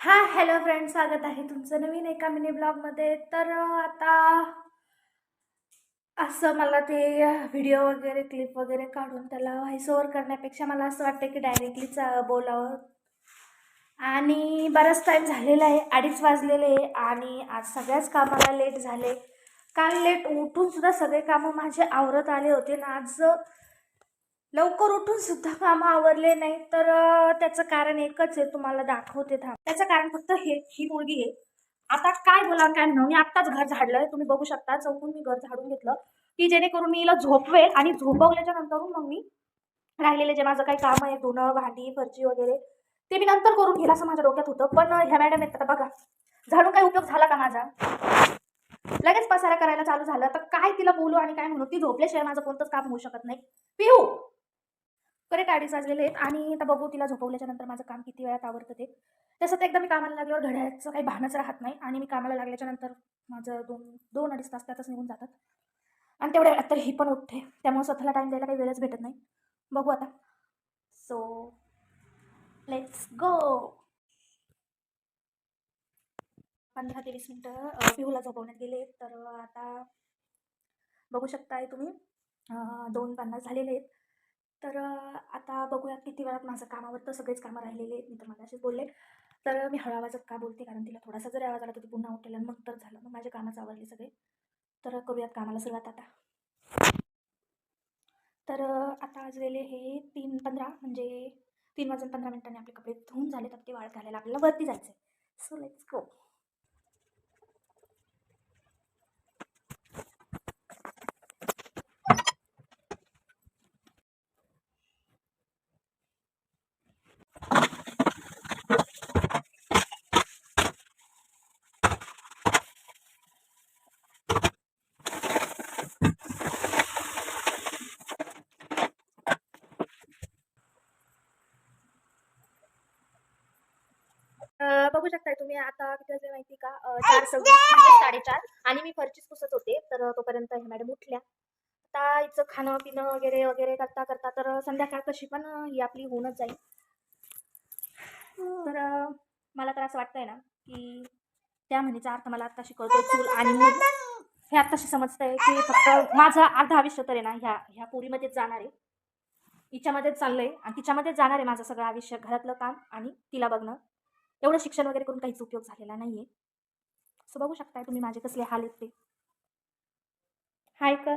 Hello friends, स्वागत आहे तुमचं नवीन एका मिनी ब्लॉगमध्ये. तर आता असं मला ते व्हिडिओ वगैरे क्लिप वगैरे काढून त्याला व्हॉइस ओव्हर करण्यापेक्षा मला असं वाटतं की डायरेक्टलीच बोलावं. आणि बराच टाईम झालेला आहे, 2:30 वाजलेले आहे आणि आज सगळ्याच कामाला लेट झाले. काल लेट उठून सुद्धा सगळे कामं माझे आवरत आले होते ना, आज लवकर उठून सुद्धा कामं आवरले नाही. तर त्याचं कारण एकच आहे, तुम्हाला दाखवते थांब. त्याचं कारण फक्त ही मुलगी आहे. आता काय बोला काय म्हणू, मी आत्ताच घर झाडलंय, तुम्ही बघू शकता. चौकून मी घर झाडून घेतलं की जेणेकरून मी हिला झोपवेल आणि झोपवल्याच्या नंतर मग मी राहिलेले जे माझं काही काम आहे, धुणं भांडी फरची वगैरे, ते मी नंतर करून घेईल असं माझ्या डोक्यात होतं. पण ह्या मॅडम आहेत, आता बघा झाडून काही उपयोग झाला का माझा? लगेच पसारा करायला चालू झालं. तर काय तिला बोलू आणि काय म्हणू? ती झोपल्याशिवाय माझं कोणतंच काम होऊ शकत नाही. पिहू करेक्ट 2:30 वाजलेले आहेत आणि आता बघू तिला झोपवल्याच्या नंतर माझं काम किती वेळात आवरतं ते. तसं तर एकदा मी कामाला लागल्यावर घड्याळाचं काही भानच राहत नाही आणि मी कामाला लागल्याच्या नंतर माझं 2-2.5 तास त्यातच निघून जातात आणि तेवढ्या वेळात तर ही पण उठते. त्यामुळे स्वतःला टाईम द्यायला काही वेळच भेटत नाही. बघू आता. So let's go. 15 ते 20 मिनटं पिहूला झोपवण्यात गेले. तर आता बघू शकताय तुम्ही 2:50 झालेले आहेत. तर आता बघूया किती वेळात माझं कामावर तर सगळेच कामं राहिलेले आहेत. मी तर मगाशीच बोलले. तर मी हळू आवाजात का बोलते, कारण तिला थोडासा जरी आवाज आला तर ती पुन्हा उठेल आणि मग तर झालं, मग माझे कामच आवरले सगळे. तर करूयात कामाला सुरुवात आता. तर आता वाजलेले हे 3:15, म्हणजे 3:15 आपले कपडे धुवून झाले. तर ते वाळत घालायला आपल्याला वरती जायचं आहे. So let's go. बघू शकताय तुम्ही आता किती वाजले माहिती का? 4:26 म्हणजे 4:30, आणि मी फरचीच पुसत होते. तर तोपर्यंत हे मॅडम उठल्या. आता हिचं खाणं पिणं वगैरे वगैरे करता करता तर संध्याकाळ कशी पण ही आपली होऊनच जाईल. तर मला तर असं वाटतंय ना की त्या म्हणीचा अर्थ मला आत्ता शिकवतोय चूल आणि मूल. हे आत्ताशी समजतंय की फक्त माझं अर्ध आयुष्य तर आहे ना ह्या ह्या पोरीमध्येच जाणार आहे, हिच्यामध्येच चाललंय आणि तिच्यामध्येच जाणार आहे माझं सगळं आयुष्य. घरातलं काम आणि तिला बघणं. एवढं शिक्षण वगैरे करून काहीच उपयोग झालेला नाहीये. सो बघू शकताय तुम्ही माझे कसले हाल आहेत ते. हाय कर.